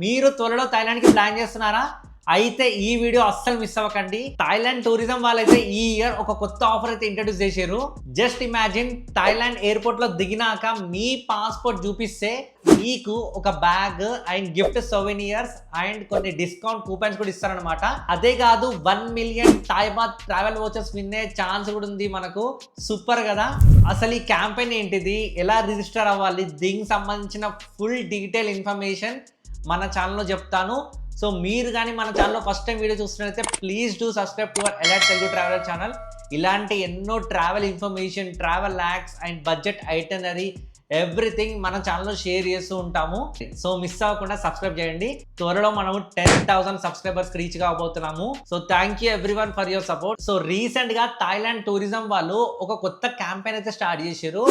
మీరు త్వరలో థాయిలాండ్ కి ప్లాన్ చేస్తున్నారా? అయితే ఈ వీడియో అస్సలు మిస్ అవ్వకండి. థాయిలాండ్ టూరిజం వాళ్ళైతే ఈ ఇయర్ ఒక కొత్త ఆఫర్ అయితే ఇంట్రడ్యూస్ చేశారు. జస్ట్ ఇమాజిన్, థాయిలాండ్ ఎయిర్పోర్ట్ లో దిగినాక మీ పాస్పోర్ట్ చూపిస్తే మీకు ఒక bag and gift souvenirs and కొన్ని డిస్కౌంట్ కూపన్స్ కూడా ఇస్తారనమాట. అదే కాదు, 1 million Thai baht travel vouchers విన్నే ఛాన్స్ కూడా ఉంది మనకు. సూపర్ కదా. అసలు ఈ క్యాంపెయిన్ ఏంటిది, ఎలా రిజిస్టర్ అవ్వాలి, దీనికి సంబంధించిన ఫుల్ డీటెయిల్ ఇన్ఫర్మేషన్ మన ఛానల్లో చెప్తాను. సో మీరు కానీ మన ఛానల్లో ఫస్ట్ టైం వీడియో చూస్తున్నట్లయితే please do subscribe to our elite Telugu traveller channel. ఇలాంటి ఎన్నో travel information, travel lakhs and budget itinerary everything మన ఛానల్లో షేర్ చేస్తూ ఉంటాము. సో మిస్ అవ్వకుండా సబ్స్క్రైబ్ చేయండి. త్వరలో మనము 10,000 సబ్స్క్రైబర్స్ రీచ్ కాబోతున్నాము. So thank you everyone for your support. So recent గా థాయిలాండ్ టూరిజం వాళ్ళు ఒక కొత్త క్యాంపెయిన్ అయితే స్టార్ట్ చేశారు.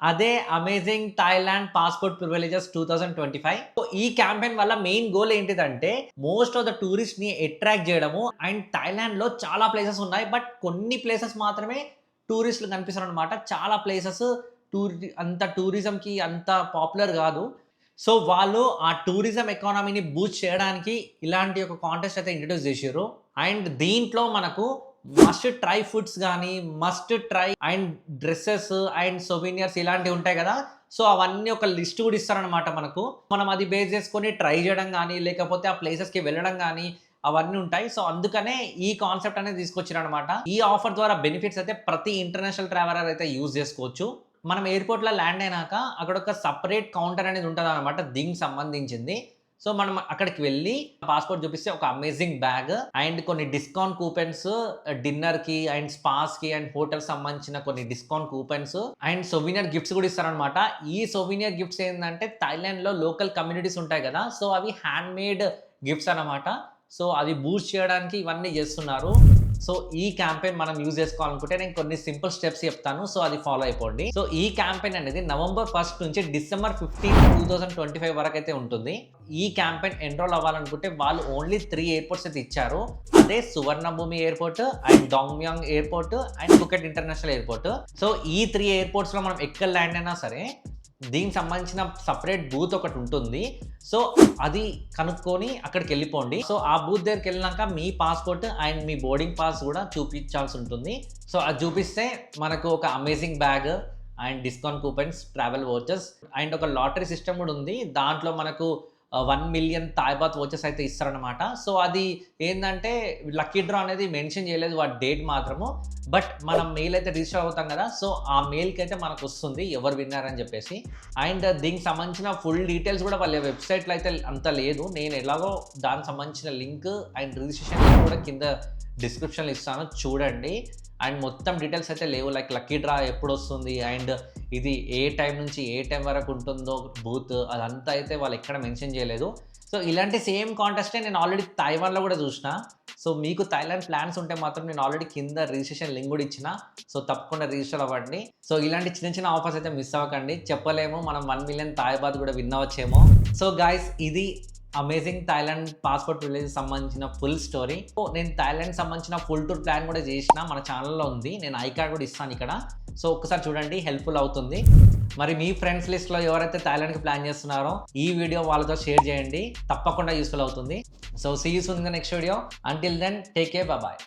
అదే amazing Thailand passport privileges 2025. So ఈ క్యాంపెయిన్ వల్ల మెయిన్ గోల్ ఏంటిదంటే మోస్ట్ ఆఫ్ ద టూరిస్ట్ ని అట్రాక్ట్ చేయడము. అండ్ థాయిలాండ్ లో చాలా ప్లేసెస్ ఉన్నాయి, బట్ కొన్ని ప్లేసెస్ మాత్రమే టూరిస్టులు కనిపిస్తారు అనమాట. చాలా ప్లేసెస్ అంత టూరిజం కి అంత పాపులర్ కాదు. సో వాళ్ళు ఆ టూరిజం ఎకానమీని బూస్ట్ చేయడానికి ఇలాంటి ఒక కాంటెస్ట్ అయితే ఇంట్రడ్యూస్ చేశారు. అండ్ దీంట్లో మనకు మస్ట్ ట్రై ఫుడ్స్ కానీ, must try and dresses and souvenirs ఇలాంటివి ఉంటాయి కదా. సో అవన్నీ ఒక లిస్ట్ కూడా ఇస్తారనమాట మనకు. మనం అది బేస్ చేసుకొని ట్రై చేయడం కానీ, లేకపోతే ఆ ప్లేసెస్కి వెళ్ళడం కానీ అవన్నీ ఉంటాయి. సో అందుకనే ఈ కాన్సెప్ట్ అనేది తీసుకొచ్చారనమాట. ఈ ఆఫర్ ద్వారా బెనిఫిట్స్ అయితే ప్రతి ఇంటర్నేషనల్ ట్రావెలర్ అయితే యూజ్ చేసుకోవచ్చు. మనం ఎయిర్పోర్ట్లో ల్యాండ్ అయినాక అక్కడ ఒక సపరేట్ కౌంటర్ అనేది ఉంటుంది అనమాట దీనికి సంబంధించింది. సో మనం అక్కడికి వెళ్ళి పాస్పోర్ట్ చూపిస్తే ఒక అమేజింగ్ బ్యాగ్ అండ్ కొన్ని డిస్కౌంట్ కూపన్స్, డిన్నర్ కి అండ్ స్పాస్ కి అండ్ హోటల్ సంబంధించిన కొన్ని డిస్కౌంట్ కూపన్స్ అండ్ సొవెనియర్ గిఫ్ట్స్ కూడా ఇస్తారనమాట. ఈ సొవెనియర్ గిఫ్ట్స్ ఏంటంటే థాయిలాండ్ లో లోకల్ కమ్యూనిటీస్ ఉంటాయి కదా, సో అవి హ్యాండ్ మేడ్ గిఫ్ట్స్ అనమాట. సో అది బూస్ట్ చేయడానికి ఇవన్నీ చేస్తున్నారు. సో ఈ క్యాంపెయిన్ మనం యూజ్ చేసుకోవాలనుకుంటే నేను కొన్ని సింపుల్ స్టెప్స్ చెప్తాను, సో అది ఫాలో అయిపోండి. సో ఈ క్యాంపెయిన్ అనేది November 1 నుంచి December 15, 2025 వరకు అయితే ఉంటుంది. ఈ క్యాంపెయిన్ ఎన్రోల్ అవ్వాలనుకుంటే వాళ్ళు ఓన్లీ 3 ఎయిర్పోర్ట్స్ అయితే ఇచ్చారు. అదే Suvarnabhumi airport and Don Mueang airport and Phuket international airport. So ఈ 3 ఎయిర్పోర్ట్స్ లో మనం ఎక్కడ ల్యాండ్ అయినా సరే దీనికి సంబంధించిన సపరేట్ బూత్ ఒకటి ఉంటుంది. సో అది కనుక్కొని అక్కడికి వెళ్ళిపోండి. సో ఆ బూత్ దగ్గరికి వెళ్ళినాక మీ పాస్పోర్ట్ అండ్ మీ బోర్డింగ్ పాస్ కూడా చూపించాల్సి ఉంటుంది. సో అది చూపిస్తే మనకు ఒక amazing bag and discount coupons, travel vouchers and ఒక లాటరీ సిస్టమ్ కూడా ఉంది. దాంట్లో మనకు 1 మిలియన్ థాయ్ బాత్ వోచర్స్ అయితే ఇస్తారనమాట. సో అది ఏంటంటే లక్కీ డ్రా అనేది మెన్షన్ చేయలేదు, వాటి డేట్ మాత్రము. బట్ మనం మెయిల్ అయితే రిజిస్టర్ అవుతాం కదా, సో ఆ మెయిల్కి అయితే మనకు వస్తుంది ఎవరు విన్నారు అని చెప్పేసి. అండ్ దీనికి సంబంధించిన ఫుల్ డీటెయిల్స్ కూడా వాళ్ళ వెబ్సైట్లో అయితే అంత లేదు. నేను ఎలాగో దానికి సంబంధించిన లింక్ అండ్ రిజిస్ట్రేషన్ కూడా కింద డిస్క్రిప్షన్లో ఇస్తాను, చూడండి. అండ్ మొత్తం డీటెయిల్స్ అయితే లేవు, లైక్ లక్కీ డ్రా ఎప్పుడు వస్తుంది అండ్ ఇది ఏ టైం నుంచి ఏ టైం వరకు ఉంటుందో బూత్, అదంతా అయితే వాళ్ళు ఎక్కడ మెన్షన్ చేయలేదు. సో ఇలాంటి సేమ్ కాంటెస్టే నేను ఆల్రెడీ తైవాన్లో కూడా చూసిన. సో మీకు థాయిలాండ్ ప్లాన్స్ ఉంటే మాత్రం నేను ఆల్రెడీ కింద రిజిస్ట్రేషన్ లింక్ కూడా ఇచ్చిన. సో తప్పకుండా రిజిస్టర్ అవ్వండి. సో ఇలాంటి చిన్న చిన్న ఆఫర్స్ అయితే మిస్ అవ్వకండి. చెప్పలేము, మనం 1 మిలియన్ థాయ్ బాత్ కూడా విన్ అవ్వచ్చేమో. సో గైస్, ఇది అమేజింగ్ థాయిలాండ్ పాస్పోర్ట్ ప్రివిలేజ్ సంబంధించిన ఫుల్ స్టోరీ. నేను థాయిలాండ్ సంబంధించిన ఫుల్ టూర్ ప్లాన్ కూడా చేసిన, మన ఛానల్లో ఉంది. నేను ఐ కార్డ్ కూడా ఇస్తాను ఇక్కడ. సో ఒక్కసారి చూడండి, హెల్ప్ఫుల్ అవుతుంది. మరి మీ ఫ్రెండ్స్ లిస్ట్లో ఎవరైతే థాయిలాండ్కి ప్లాన్ చేస్తున్నారో ఈ వీడియో వాళ్ళతో షేర్ చేయండి, తప్పకుండా యూస్ఫుల్ అవుతుంది. So see you soon in the next video. Until then take care, bye.